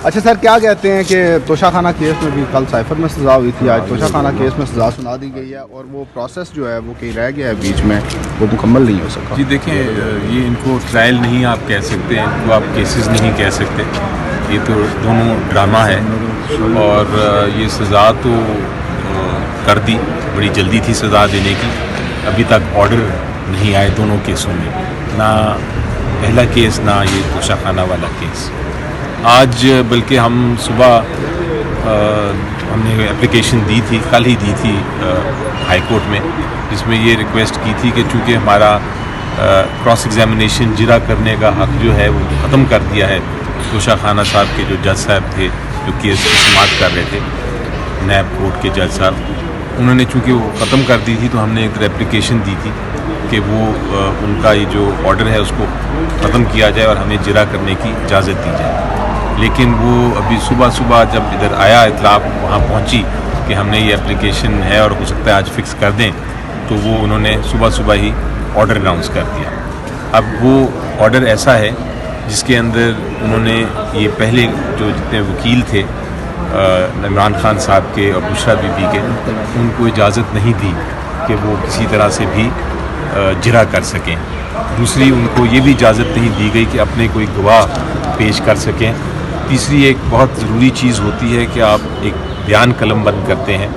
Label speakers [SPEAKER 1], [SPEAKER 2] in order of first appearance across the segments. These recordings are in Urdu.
[SPEAKER 1] اچھا سر، کیا کہتے ہیں کہ توشہ خانہ کیس میں بھی کل سائفر میں سزا ہوئی تھی، آج توشہ خانہ کیس میں سزا سنا دی گئی ہے اور وہ پروسیس جو ہے وہ کہیں رہ گیا ہے بیچ میں، وہ مکمل نہیں ہو سکا؟
[SPEAKER 2] جی دیکھیں، یہ ان کو ٹرائل نہیں آپ کہہ سکتے، ان کو آپ کیسز نہیں کہہ سکتے، یہ تو دونوں ڈرامہ ہے. اور یہ سزا تو کر دی، بڑی جلدی تھی سزا دینے کی. ابھی تک آرڈر نہیں آئے دونوں کیسوں میں، نہ پہلا کیس نہ یہ توشہ خانہ والا کیس. آج بلکہ ہم صبح ہم نے اپلیکیشن دی تھی، کل ہی دی تھی ہائی کورٹ میں، جس میں یہ ریکویسٹ کی تھی کہ چونکہ ہمارا کراس ایگزامینیشن جرا کرنے کا حق جو ہے وہ ختم کر دیا ہے توشہ خانہ صاحب کے جو جج صاحب تھے جو کیس کی سماعت کر رہے تھے، نیب کورٹ کے جج صاحب، انہوں نے چونکہ وہ ختم کر دی تھی تو ہم نے ایک اپلیکیشن دی تھی کہ وہ ان کا یہ جو آرڈر ہے اس کو ختم کیا جائے اور ہمیں جرا کرنے کی اجازت دی جائے. لیکن وہ ابھی صبح جب ادھر آیا اطلاع وہاں پہنچی کہ ہم نے یہ اپلیکیشن ہے اور ہو سکتا ہے آج فکس کر دیں، تو وہ انہوں نے صبح ہی آرڈر اناؤنس کر دیا. اب وہ آرڈر ایسا ہے جس کے اندر انہوں نے یہ پہلے جو جتنے وکیل تھے عمران خان صاحب کے اور بشریٰ بی بی کے، ان کو اجازت نہیں دی کہ وہ کسی طرح سے بھی جرا کر سکیں. دوسری، ان کو یہ بھی اجازت نہیں دی گئی کہ اپنے کوئی گواہ پیش کر سکیں. تیسری، ایک بہت ضروری چیز ہوتی ہے کہ آپ ایک بیان قلم بند کرتے ہیں،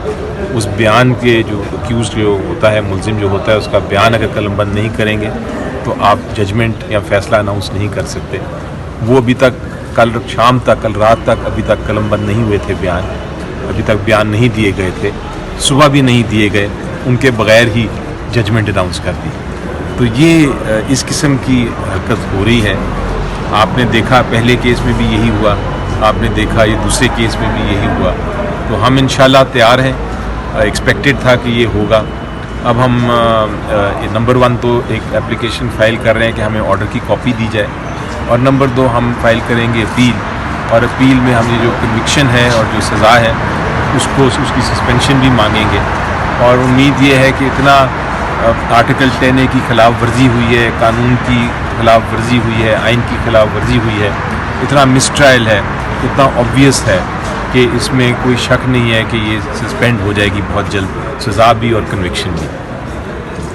[SPEAKER 2] اس بیان کے جو ایکیوزڈ جو ہوتا ہے، ملزم جو ہوتا ہے، اس کا بیان اگر قلم بند نہیں کریں گے تو آپ ججمنٹ یا فیصلہ اناؤنس نہیں کر سکتے. وہ ابھی تک کل شام تک، کل رات تک ابھی تک قلم بند نہیں ہوئے تھے بیان، ابھی تک بیان نہیں دیے گئے تھے، صبح بھی نہیں دیے گئے، ان کے بغیر ہی ججمنٹ اناؤنس کر دی. تو یہ اس قسم کی حرکت ہو رہی ہے. آپ نے دیکھا پہلے کیس میں بھی یہی ہوا، آپ نے دیکھا یہ دوسرے کیس میں بھی یہی ہوا. تو ہم انشاءاللہ تیار ہیں، ایکسپیکٹڈ تھا کہ یہ ہوگا. اب ہم نمبر 1 تو ایک اپلیکیشن فائل کر رہے ہیں کہ ہمیں آرڈر کی کاپی دی جائے، اور نمبر 2 ہم فائل کریں گے اپیل، اور اپیل میں ہم یہ جو کنوکشن ہے اور جو سزا ہے اس کی سسپینشن بھی مانگیں گے. اور امید یہ ہے کہ اتنا آرٹیکل 10A کی خلاف ورزی ہوئی ہے، قانون کی خلاف ورزی ہوئی ہے، آئین کی خلاف ورزی ہوئی ہے، اتنا مس ٹرائل ہے، اتنا آبویس ہے کہ اس میں کوئی شک نہیں ہے کہ یہ سسپینڈ ہو جائے گی بہت جلد، سزا بھی اور کنوکشن بھی.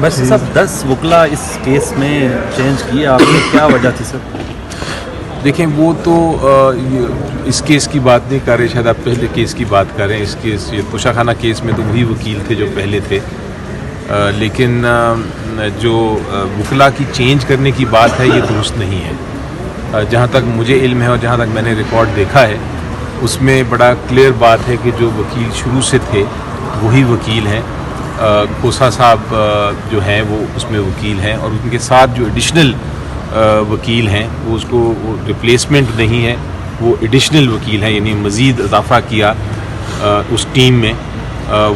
[SPEAKER 3] بس سب 10 وکلا اس کیس میں چینج کیے، آپ نے کیا وجہ تھی سر؟
[SPEAKER 2] دیکھیں، وہ تو اس کیس کی بات نہیں کر رہے، شاید آپ پہلے کیس کی بات کر رہے ہیں. اس کیس یہ توشہ خانہ کیس میں تو وہی وکیل تھے جو پہلے تھے. لیکن جو وکلا کی چینج کرنے کی بات ہے یہ درست نہیں ہے. جہاں تک مجھے علم ہے اور جہاں تک میں نے ریکارڈ دیکھا ہے اس میں بڑا کلیئر بات ہے کہ جو وکیل شروع سے تھے وہی وکیل ہیں. کوسا صاحب جو ہیں وہ اس میں وکیل ہیں، اور ان کے ساتھ جو ایڈیشنل وکیل ہیں وہ اس کو ریپلیسمنٹ نہیں ہے، وہ ایڈیشنل وکیل ہیں، یعنی مزید اضافہ کیا اس ٹیم میں.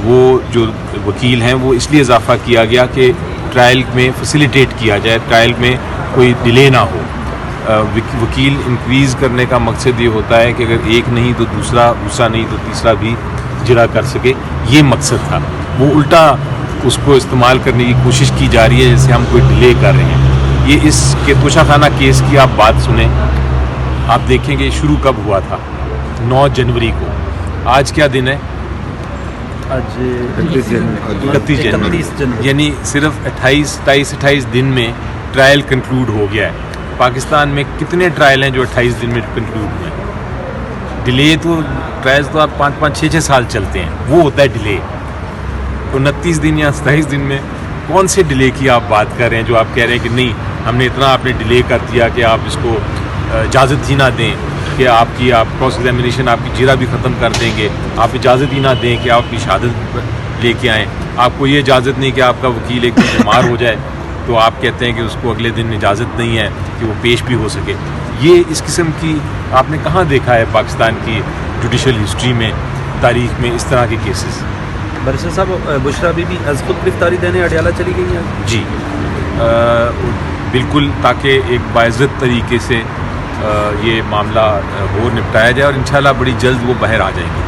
[SPEAKER 2] وہ جو وکیل ہیں وہ اس لیے اضافہ کیا گیا کہ ٹرائل میں فیسیلیٹیٹ کیا جائے، ٹرائل میں کوئی ڈیلے نہ ہو. وکیل انکریز کرنے کا مقصد یہ ہوتا ہے کہ اگر ایک نہیں تو دوسرا نہیں تو تیسرا بھی جرا کر سکے، یہ مقصد تھا. وہ الٹا اس کو استعمال کرنے کی کوشش کی جا رہی ہے جیسے ہم کوئی ڈیلے کر رہے ہیں. یہ اس کے توشہ خانہ کیس کی آپ بات سنیں، آپ دیکھیں کہ یہ شروع کب ہوا تھا، 9 جنوری کو. آج کیا دن ہے؟
[SPEAKER 3] آج
[SPEAKER 2] 31 جنوری، یعنی صرف 28 دن میں ٹرائل کنکلوڈ ہو گیا ہے. پاکستان میں کتنے ٹرائل ہیں جو 28 دن میں کنکلوڈ ہوئے ہیں؟ ڈیلے تو ٹرائلز تو آپ 5-5 6-6 سال چلتے ہیں، وہ ہوتا ہے ڈیلے. 29 دن یا 27 دن میں کون سے ڈیلے کی آپ بات کر رہے ہیں جو آپ کہہ رہے ہیں کہ نہیں ہم نے اتنا آپ نے ڈیلے کر دیا کہ آپ اس کو اجازت ہی نہ دیں کہ آپ کراس ایگزامینیشن آپ کی جرا بھی ختم کر دیں گے، آپ اجازت ہی نہ دیں کہ آپ اپنی شہادت لے کے آئیں. آپ کو یہ اجازت نہیں کہ آپ کا وکیل ایک دن بیمار ہو جائے تو آپ کہتے ہیں کہ اس کو اگلے دن اجازت نہیں ہے کہ وہ پیش بھی ہو سکے. یہ اس قسم کی آپ نے کہاں دیکھا ہے پاکستان کی جوڈیشل ہسٹری میں، تاریخ میں اس طرح کے کیسز؟
[SPEAKER 3] بشریٰ صاحب، بشریٰ بی بی از خود گرفتاری دینے اڈیالہ چلی گئی ہیں؟
[SPEAKER 2] جی بالکل، تاکہ ایک باعزت طریقے سے یہ معاملہ اور نپٹایا جائے، اور انشاءاللہ بڑی جلد وہ باہر آ جائیں گے.